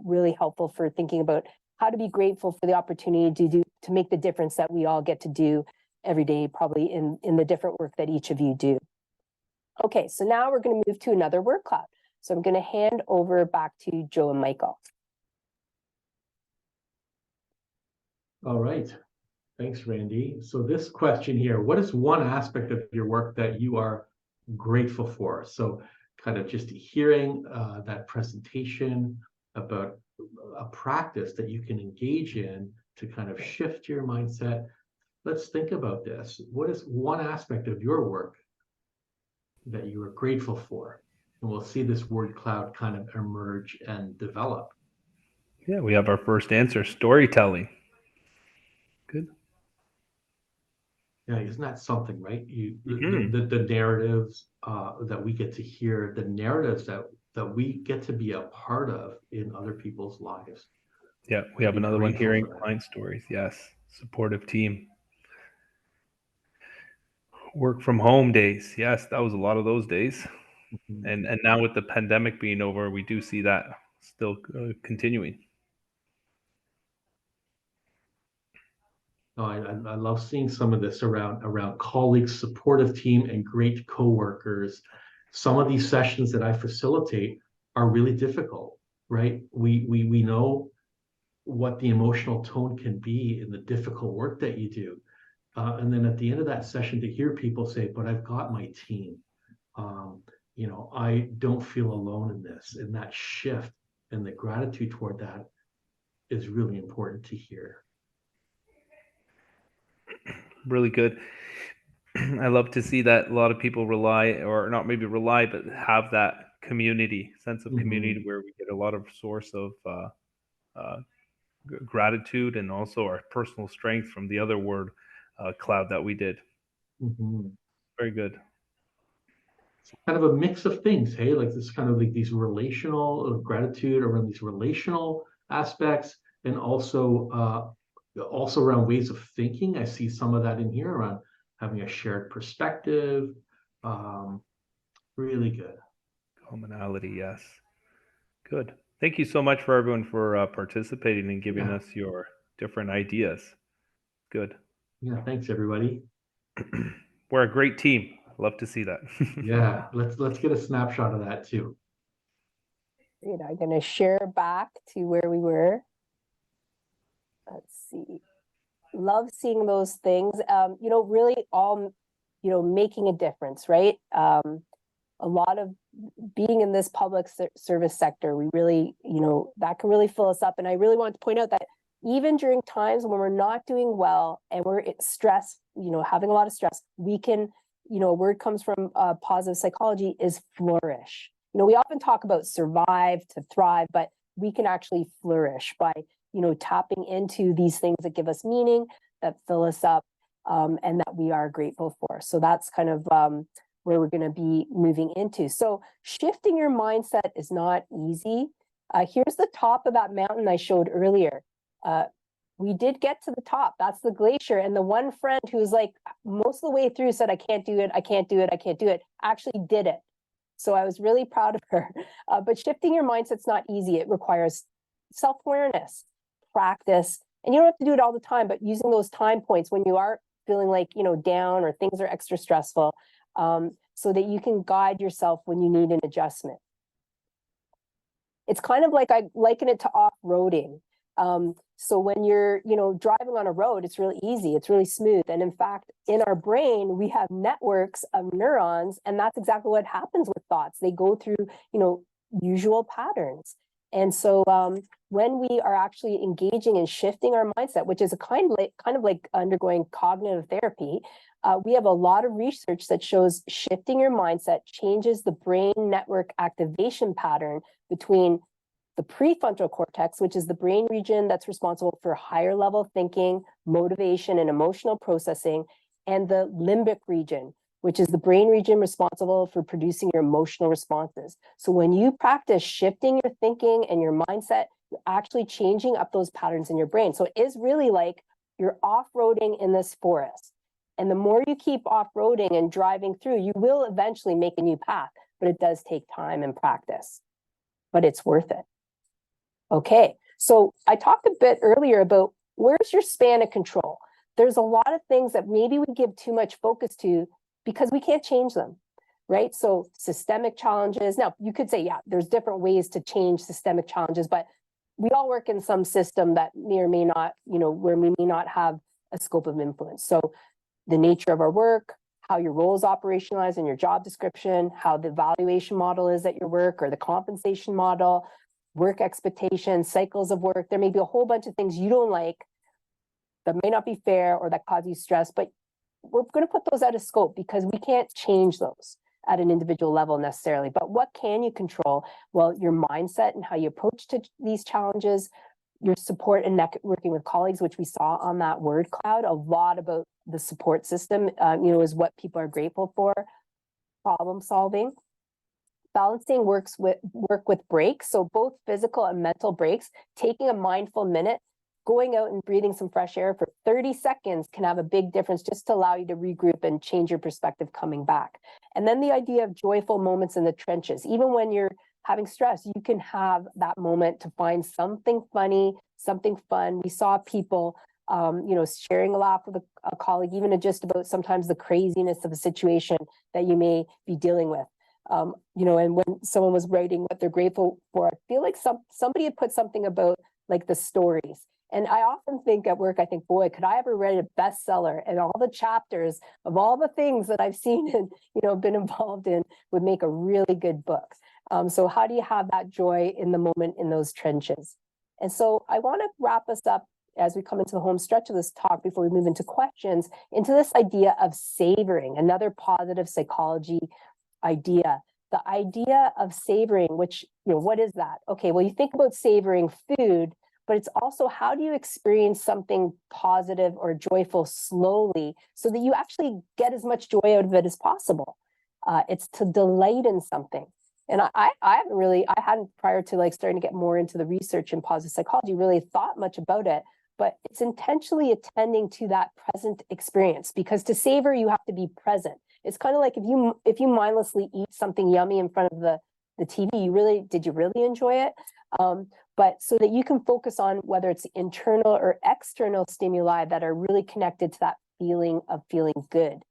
really helpful for thinking about how to be grateful for the opportunity to make the difference that we all get to do every day, probably in the different work that each of you do. Okay, so now we're going to move to another word cloud. So I'm going to hand over back to Joe and Michael. All right. Thanks, Randy. So this question here, what is one aspect of your work that you are grateful for? So kind of just hearing that presentation about a practice that you can engage in to kind of shift your mindset. Let's think about this. What is one aspect of your work that you are grateful for? And we'll see this word cloud kind of emerge and develop. Yeah, we have our first answer, storytelling. Good. Yeah, isn't that something, right? The narratives that we get to hear, the narratives that we get to be a part of in other people's lives. Yeah, we have another one, hearing client stories. Yes, supportive team. Work from home days. Yes, that was a lot of those days. Mm-hmm. And now with the pandemic being over, we do see that still continuing. Oh, I love seeing some of this around colleagues, supportive team, and great coworkers. Some of these sessions that I facilitate are really difficult, right? We know what the emotional tone can be in the difficult work that you do. And then at the end of that session, to hear people say, but I've got my team. I don't feel alone in this. And that shift and the gratitude toward that is really important to hear. Really good. I love to see that a lot of people rely, or not maybe rely, but have that sense of community, where we get a lot of source of gratitude and also our personal strength from the other word cloud that we did. Very good. It's kind of a mix of things, hey, like this kind of like these relational gratitude around these relational aspects, and also around ways of thinking. I see some of that in here around having a shared perspective. Really good. Commonality, yes. Good. Thank you so much for everyone for participating and giving us your different ideas. Good. Yeah, thanks everybody. We're a great team. Love to see that. Yeah, let's get a snapshot of that too. Great. I'm going to share back to where we were. Let's see. love seeing those things, really all, making a difference, right? A lot of being in this public service sector, we really, that can really fill us up. And I really want to point out that even during times when we're not doing well and we're stressed, having a lot of stress, we can, a word comes from positive psychology is flourish. We often talk about survive to thrive, but we can actually flourish by, tapping into these things that give us meaning, that fill us up, and that we are grateful for. So that's kind of where we're going to be moving into. So shifting your mindset is not easy. Here's the top of that mountain I showed earlier. We did get to the top. That's the glacier. And the one friend who's like most of the way through said, I can't do it, I can't do it, I can't do it, actually did it. So I was really proud of her. But shifting your mindset's not easy. It requires self-awareness, practice, and you don't have to do it all the time, but using those time points when you are feeling like, down or things are extra stressful, so that you can guide yourself when you need an adjustment. It's kind of like I liken it to off-roading. So when you're, driving on a road, it's really easy, it's really smooth. And in fact, in our brain, we have networks of neurons, and that's exactly what happens with thoughts. They go through, usual patterns. And so when we are actually engaging and shifting our mindset, which is a kind of like undergoing cognitive therapy, we have a lot of research that shows shifting your mindset changes the brain network activation pattern between the prefrontal cortex, which is the brain region that's responsible for higher level thinking, motivation, and emotional processing, and the limbic region, which is the brain region responsible for producing your emotional responses. So when you practice shifting your thinking and your mindset, you're actually changing up those patterns in your brain. So it is really like you're off-roading in this forest. And the more you keep off-roading and driving through, you will eventually make a new path, but it does take time and practice, but it's worth it. Okay, so I talked a bit earlier about where's your span of control. There's a lot of things that maybe we give too much focus to because we can't change them, right? So systemic challenges. Now, you could say, yeah, there's different ways to change systemic challenges, but we all work in some system that may or may not, where we may not have a scope of influence. So the nature of our work, how your role is operationalized in your job description, how the evaluation model is at your work or the compensation model, work expectations, cycles of work. There may be a whole bunch of things you don't like that may not be fair or that cause you stress, but we're going to put those out of scope because we can't change those at an individual level necessarily. But what can you control? Well, your mindset and how you approach to these challenges, your support and networking with colleagues, which we saw on that word cloud, a lot about the support system, is what people are grateful for. Problem solving. Balancing work with breaks, so both physical and mental breaks, taking a mindful minute, going out and breathing some fresh air for 30 seconds can have a big difference just to allow you to regroup and change your perspective coming back. And then the idea of joyful moments in the trenches. Even when you're having stress, you can have that moment to find something funny, something fun. We saw people sharing a laugh with a colleague, even just about sometimes the craziness of a situation that you may be dealing with. And when someone was writing what they're grateful for, I feel like somebody had put something about like the stories. And I often think at work, I think, boy, could I ever write a bestseller, and all the chapters of all the things that I've seen and, been involved in would make a really good book. So how do you have that joy in the moment in those trenches? And so I want to wrap us up as we come into the home stretch of this talk before we move into questions, into this idea of savoring, another positive psychology idea. The idea of savoring, which, what is that? Okay, well, you think about savoring food, but it's also how do you experience something positive or joyful slowly so that you actually get as much joy out of it as possible. It's to delight in something. And I hadn't prior to like starting to get more into the research in positive psychology, really thought much about it, but it's intentionally attending to that present experience, because to savor, you have to be present. It's kind of like if you mindlessly eat something yummy in front of the TV, did you really enjoy it? But so that you can focus on whether it's internal or external stimuli that are really connected to that feeling of feeling good.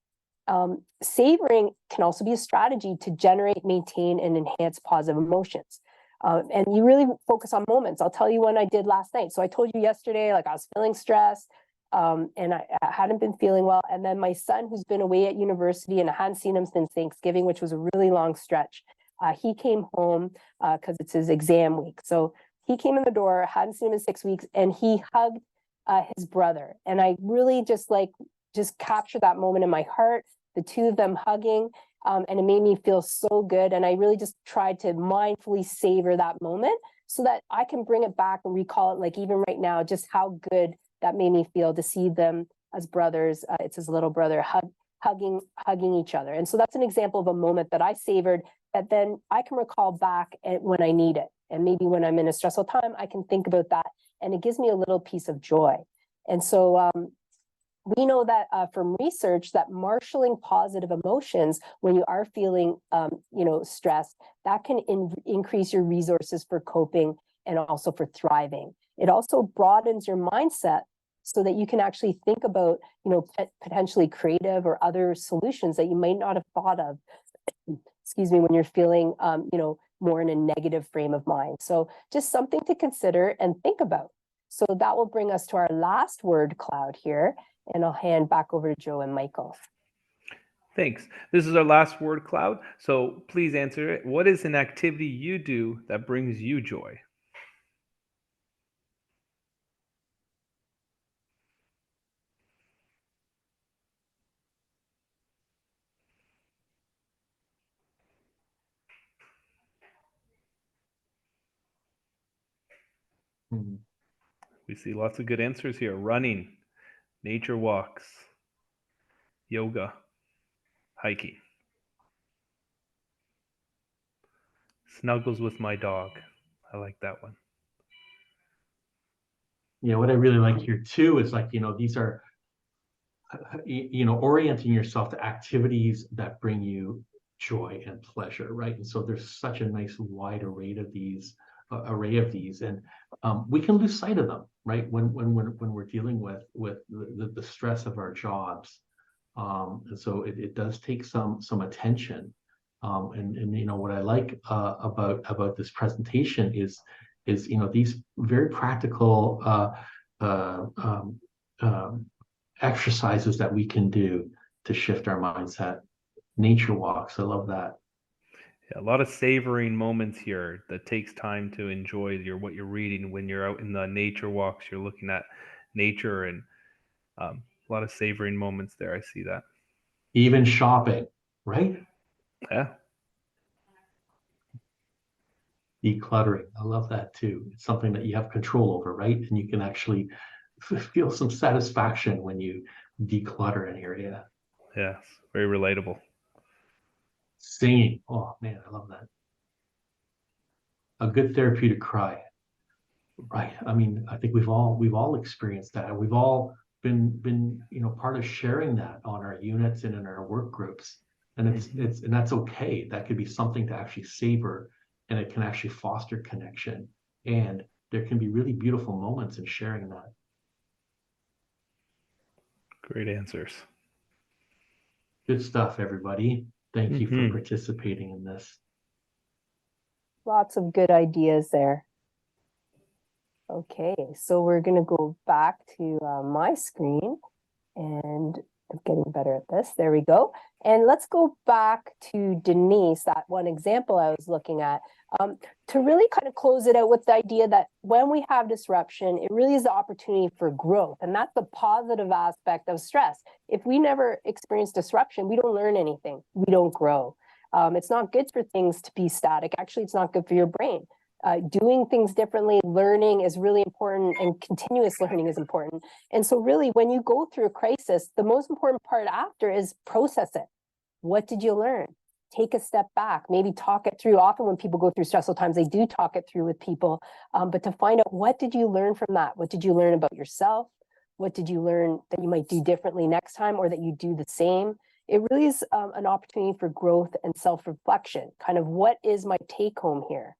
Savoring can also be a strategy to generate, maintain, and enhance positive emotions. And you really focus on moments. I'll tell you one I did last night. So I told you yesterday, like I was feeling stressed. and I hadn't been feeling well. And then my son, who's been away at university, and I hadn't seen him since Thanksgiving, which was a really long stretch. He came home because it's his exam week. So he came in the door, hadn't seen him in 6 weeks, and he hugged his brother. And I really just captured that moment in my heart, the two of them hugging, and it made me feel so good. And I really just tried to mindfully savor that moment so that I can bring it back and recall it, like even right now, just how good that made me feel to see them as brothers. It's his little brother hugging each other. And so that's an example of a moment that I savored that then I can recall back when I need it. And maybe when I'm in a stressful time, I can think about that, and it gives me a little piece of joy. And so we know that from research that marshaling positive emotions when you are feeling, stressed, that can increase your resources for coping and also for thriving. It also broadens your mindset so that you can actually think about, potentially creative or other solutions that you might not have thought of, excuse me, when you're feeling, more in a negative frame of mind. So just something to consider and think about. So that will bring us to our last word cloud here. And I'll hand back over to Joe and Michael. Thanks. This is our last word cloud. So please answer it. What is an activity you do that brings you joy? We see lots of good answers here. Running, nature walks, yoga, hiking. Snuggles with my dog. I like that one. What I really like here too is these are, orienting yourself to activities that bring you joy and pleasure, right? And so there's such a nice wide array of these, and we can lose sight of them, right? When we're dealing with the stress of our jobs, and so it does take some attention. And what I like about this presentation is these very practical exercises that we can do to shift our mindset. Nature walks, I love that. Yeah, a lot of savoring moments here that takes time to enjoy what you're reading. When you're out in the nature walks, you're looking at nature, and a lot of savoring moments there. I see that. Even shopping, right? Yeah. Decluttering, I love that too. It's something that you have control over, right? And you can actually feel some satisfaction when you declutter an area. Yes, very relatable. Singing, oh man, I love that. A good therapeutic cry, right? I mean, I think we've all experienced that. We've all been part of sharing that on our units and in our work groups, and it's and that's okay. That could be something to actually savor, and it can actually foster connection, and there can be really beautiful moments in sharing that. Great answers. Good stuff, everybody. Thank you for participating in this. Lots of good ideas there. Okay, so we're going to go back to my screen, and I'm getting better at this. There we go. And let's go back to Denise, that one example I was looking at, to really kind of close it out with the idea that when we have disruption, it really is the opportunity for growth. And that's the positive aspect of stress. If we never experience disruption, we don't learn anything. We don't grow. It's not good for things to be static. Actually, it's not good for your brain. Doing things differently, learning is really important, and continuous learning is important. And so really, when you go through a crisis, the most important part after is process it. What did you learn? Take a step back, maybe talk it through. Often when people go through stressful times, they do talk it through with people, but to find out, what did you learn from that? What did you learn about yourself? What did you learn that you might do differently next time, or that you do the same? It really is an opportunity for growth and self-reflection. Kind of, what is my take home here?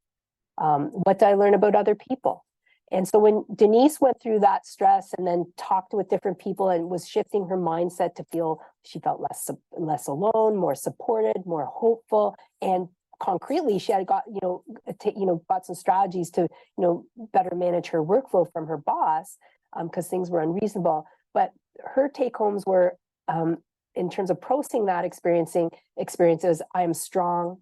What did I learn about other people? And so when Denise went through that stress and then talked with different people and was shifting her mindset to feel, she felt less alone, more supported, more hopeful, and concretely she had got got some strategies to better manage her workflow from her boss, because things were unreasonable. But her take homes were, in terms of processing that experiences, I am strong.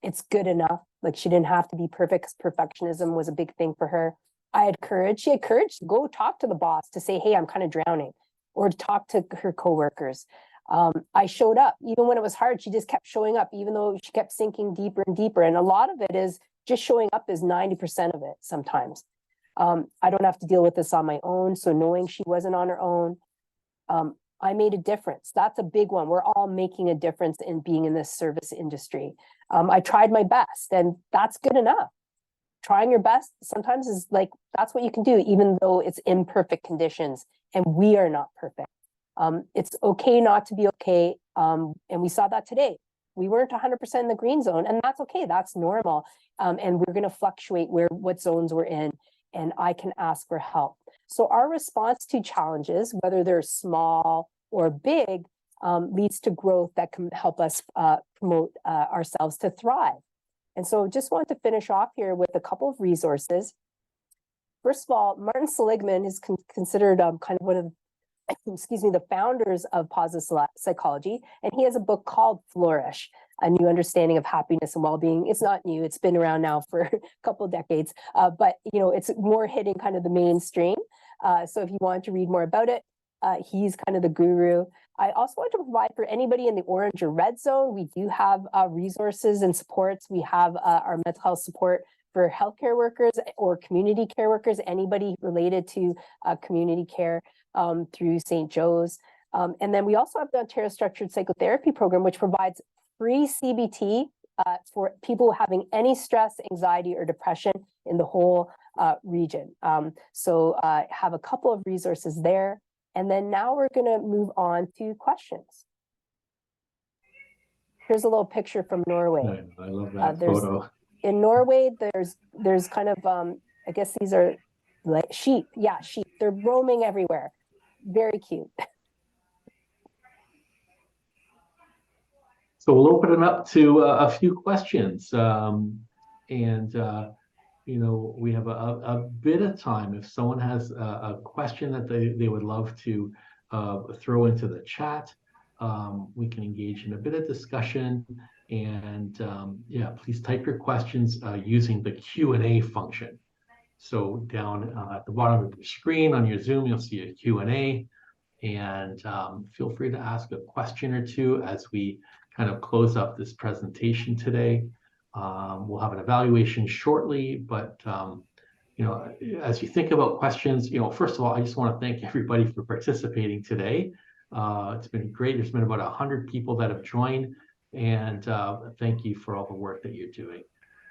It's good enough. Like, she didn't have to be perfect, because perfectionism was a big thing for her. I had courage. She had courage to go talk to the boss to say, hey, I'm kind of drowning, or to talk to her coworkers. I showed up even when it was hard. She just kept showing up, even though she kept sinking deeper and deeper. And a lot of it is just showing up is 90% of it sometimes. I don't have to deal with this on my own. So knowing she wasn't on her own, I made a difference. That's a big one. We're all making a difference in being in this service industry. I tried my best, and that's good enough. Trying your best sometimes is like, that's what you can do, even though it's imperfect conditions, and we are not perfect. It's okay not to be okay. And we saw that today. We weren't 100% in the green zone, and that's okay. That's normal. And we're going to fluctuate what zones we're in, and I can ask for help. So our response to challenges, whether they're small or big, leads to growth that can help us promote ourselves to thrive. And so just want to finish off here with a couple of resources. First of all, Martin Seligman is considered kind of one of, excuse me, the founders of positive psychology. And he has a book called Flourish, A New Understanding of Happiness and Wellbeing. It's not new, it's been around now for a couple of decades, but it's more hitting kind of the mainstream. So if you want to read more about it, he's kind of the guru. I also want to provide for anybody in the orange or red zone, we do have resources and supports. We have our mental health support for healthcare workers or community care workers, anybody related to community care through St. Joe's. And then we also have the Ontario Structured Psychotherapy Program, which provides free CBT for people having any stress, anxiety, or depression in the whole region. So have a couple of resources there. And then now we're going to move on to questions. Here's a little picture from Norway. I love that photo. In Norway, there's kind of, I guess these are like sheep. Yeah, sheep. They're roaming everywhere. Very cute. So we'll open it up to a few questions. We have a bit of time. If someone has a question that they would love to throw into the chat, we can engage in a bit of discussion. And please type your questions using the Q&A function. So down at the bottom of your screen on your Zoom, you'll see a Q&A. And feel free to ask a question or two as we kind of close up this presentation today. We'll have an evaluation shortly, but as you think about questions, first of all, I just want to thank everybody for participating today. It's been great. There's been about 100 people that have joined, and thank you for all the work that you're doing.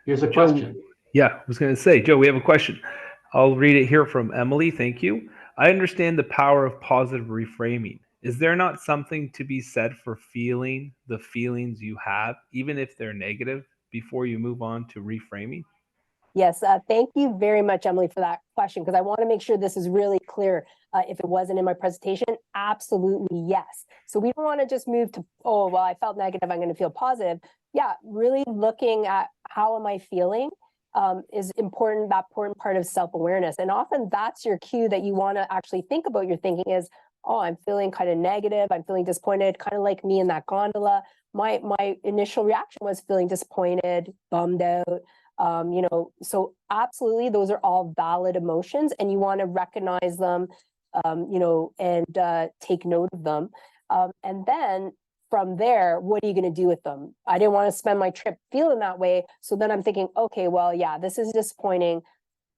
Here's a question. Yeah, I was going to say, Joe, we have a question. I'll read it here from Emily. Thank you. I understand the power of positive reframing. Is there not something to be said for feeling the feelings you have, even if they're negative, before you move on to reframing? Yes, thank you very much, Emily, for that question, because I want to make sure this is really clear. If it wasn't in my presentation, absolutely yes. So we don't want to just move to, oh, well, I felt negative, I'm going to feel positive. Yeah, really looking at how am I feeling is important, that important part of self-awareness. And often that's your cue that you want to actually think about your thinking is, oh, I'm feeling kind of negative, I'm feeling disappointed, kind of like me in that gondola. My initial reaction was feeling disappointed, bummed out. So absolutely, those are all valid emotions, and you want to recognize them, and take note of them. And then from there, what are you going to do with them? I didn't want to spend my trip feeling that way. So then I'm thinking, okay, well, yeah, this is disappointing.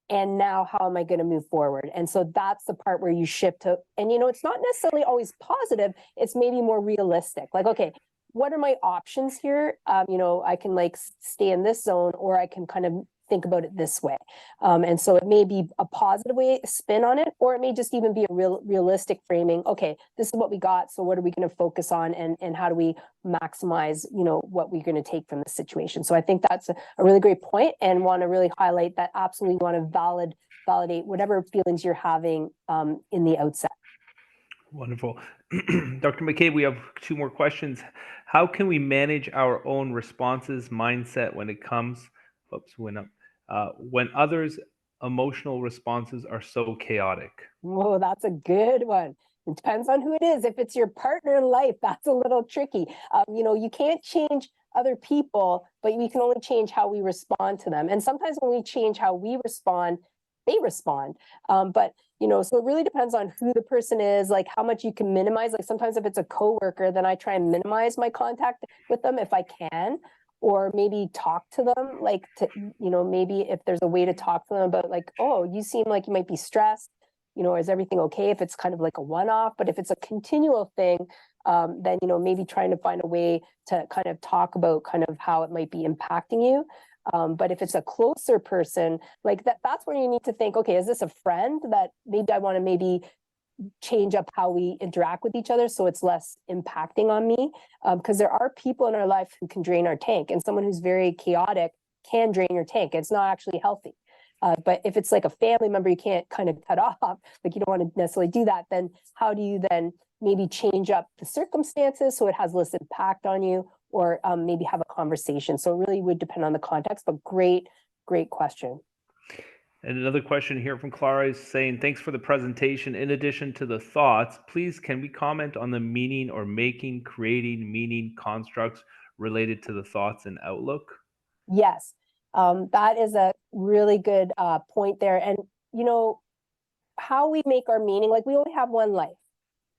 And now how am I going to move forward? And so that's the part where you shift to, and it's not necessarily always positive. It's maybe more realistic. Like, okay, what are my options here? I can like stay in this zone, or I can kind of think about it this way. And so it may be a positive way spin on it, or it may just even be a realistic framing. Okay, this is what we got. So what are we going to focus on, and how do we maximize, what we're going to take from the situation? So I think that's a really great point, and want to really highlight that absolutely want to validate whatever feelings you're having in the outset. Wonderful. Dr. McCabe, we have two more questions. How can we manage our own responses, mindset when it comes, when others' emotional responses are so chaotic? Oh, that's a good one. It depends on who it is. If it's your partner in life, that's a little tricky. You can't change other people, but we can only change how we respond to them. And sometimes when we change how we respond, they respond. So it really depends on who the person is, like how much you can minimize. Like sometimes if it's a coworker, then I try and minimize my contact with them if I can, or maybe talk to them, like maybe if there's a way to talk to them about like, oh, you seem like you might be stressed, is everything okay? If it's kind of like a one-off, but if it's a continual thing, then, maybe trying to find a way to kind of talk about kind of how it might be impacting you. But if it's a closer person, like that's where you need to think, okay, is this a friend that maybe I want to maybe change up how we interact with each other so it's less impacting on me? Because there are people in our life who can drain our tank, and someone who's very chaotic can drain your tank. It's not actually healthy. But if it's like a family member you can't kind of cut off, like you don't want to necessarily do that, then how do you then maybe change up the circumstances so it has less impact on you, or maybe have a conversation? So it really would depend on the context, but great question. And another question here from Clara is saying, thanks for the presentation. In addition to the thoughts, please, can we comment on the meaning or creating meaning constructs related to the thoughts and outlook? Yes, that is a really good point there. And, how we make our meaning, like we only have one life.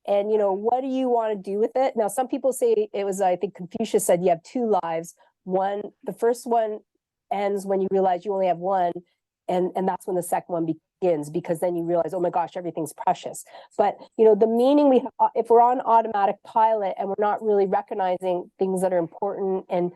And, what do you want to do with it? Now, some people say I think Confucius said you have two lives. The first one ends when you realize you only have one. And that's when the second one begins, because then you realize, oh my gosh, everything's precious. But, the meaning if we're on automatic pilot and we're not really recognizing things that are important and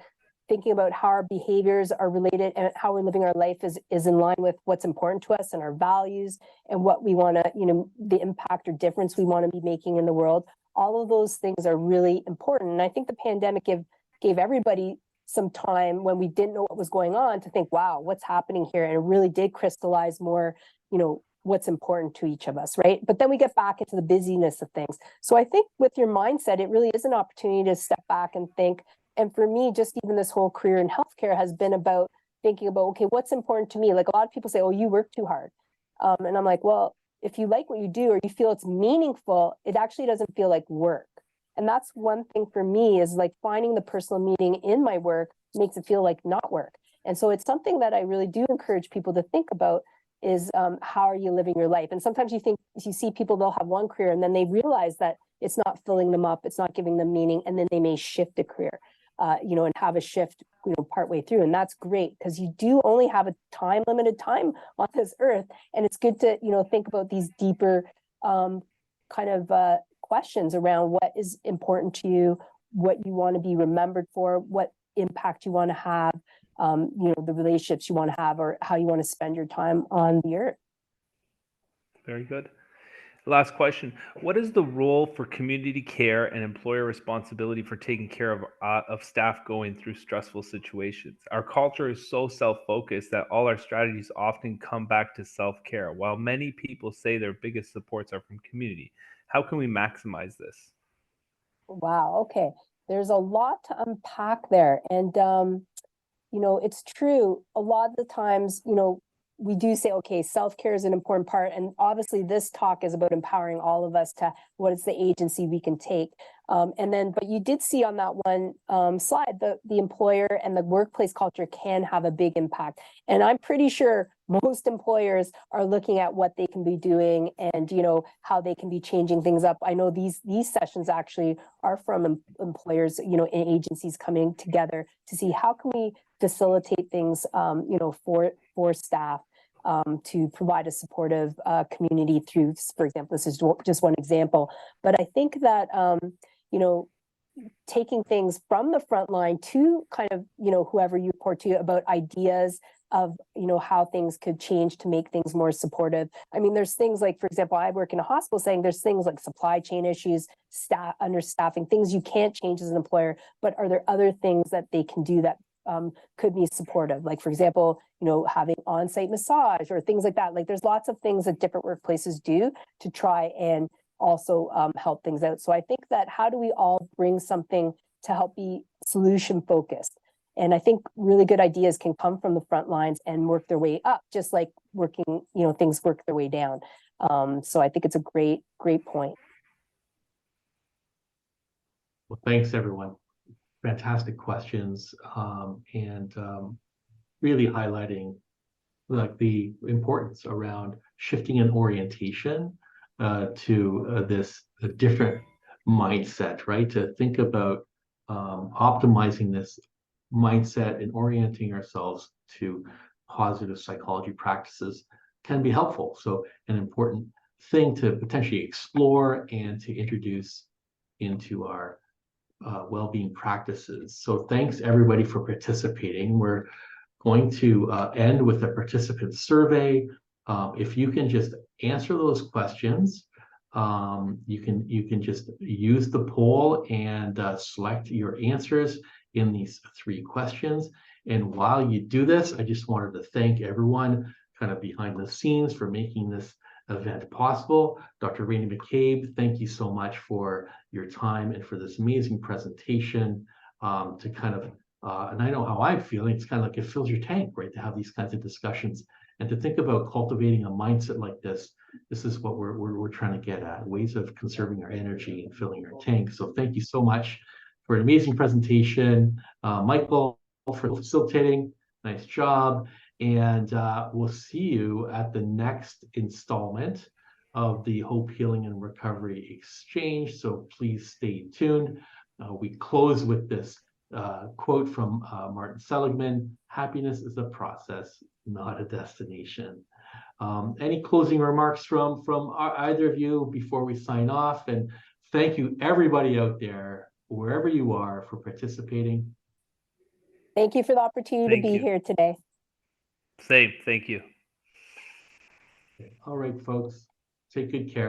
thinking about how our behaviors are related and how we're living our life is in line with what's important to us and our values and what we want to, the impact or difference we want to be making in the world. All of those things are really important. And I think the pandemic gave everybody some time when we didn't know what was going on to think, wow, what's happening here? And it really did crystallize more, what's important to each of us, right? But then we get back into the busyness of things. So I think with your mindset, it really is an opportunity to step back and think. And for me, just even this whole career in healthcare has been about thinking about, okay, what's important to me? Like a lot of people say, oh, you work too hard. And I'm like, well, if you like what you do or you feel it's meaningful, it actually doesn't feel like work. And that's one thing for me, is like finding the personal meaning in my work makes it feel like not work. And so it's something that I really do encourage people to think about is how are you living your life? And sometimes you see people, they'll have one career and then they realize that it's not filling them up, it's not giving them meaning, and then they may shift a career. And have a shift, partway through. And that's great, because you do only have a limited time on this earth. And it's good to, think about these deeper questions around what is important to you, what you want to be remembered for, what impact you want to have, the relationships you want to have, or how you want to spend your time on the earth. Very good. Last question. What is the role for community care and employer responsibility for taking care of staff going through stressful situations? Our culture is so self-focused that all our strategies often come back to self-care, while many people say their biggest supports are from community. How can we maximize this? Wow. Okay. There's a lot to unpack there. And, it's true. A lot of the times, we do say, okay, self-care is an important part. And obviously this talk is about empowering all of us to what is the agency we can take. But you did see on that one slide, the employer and the workplace culture can have a big impact. And I'm pretty sure most employers are looking at what they can be doing and, how they can be changing things up. I know these sessions actually are from employers, and agencies coming together to see how can we facilitate things, for staff, to provide a supportive community through, for example, this is just one example. But I think that, taking things from the front line to kind of, whoever you report to about ideas of, how things could change to make things more supportive. I mean, there's things like, for example, I work in a hospital setting, there's things like supply chain issues, understaffing, things you can't change as an employer, but are there other things that they can do that could be supportive? Like, for example, having on-site massage or things like that. Like, there's lots of things that different workplaces do to try and also help things out. So I think that how do we all bring something to help be solution focused? And I think really good ideas can come from the front lines and work their way up, just like things work their way down. So I think it's a great point. Well, thanks everyone. Fantastic questions, and really highlighting like the importance around shifting an orientation to this a different mindset, right? To think about optimizing this mindset and orienting ourselves to positive psychology practices can be helpful. So an important thing to potentially explore and to introduce into our well-being practices. So thanks everybody for participating. We're going to end with a participant survey. If you can just answer those questions, you can just use the poll and select your answers in these 3 questions. And while you do this, I just wanted to thank everyone kind of behind the scenes for making this event possible. Dr. Rainey McCabe, thank you so much for your time and for this amazing presentation to kind of and I know how I'm feeling. It's kind of like it fills your tank, right? To have these kinds of discussions and to think about cultivating a mindset like this. This is what we're trying to get at, ways of conserving our energy and filling our tank. So thank you so much for an amazing presentation. Michael, for facilitating. Nice job. And we'll see you at the next installment of the Hope, Healing, and Recovery Exchange. So please stay tuned. We close with this quote from Martin Seligman: happiness is a process, not a destination. Any closing remarks from either of you before we sign off? And thank you everybody out there, wherever you are, for participating. Thank you for the opportunity to be here today. Same, thank you. All right, folks, take good care.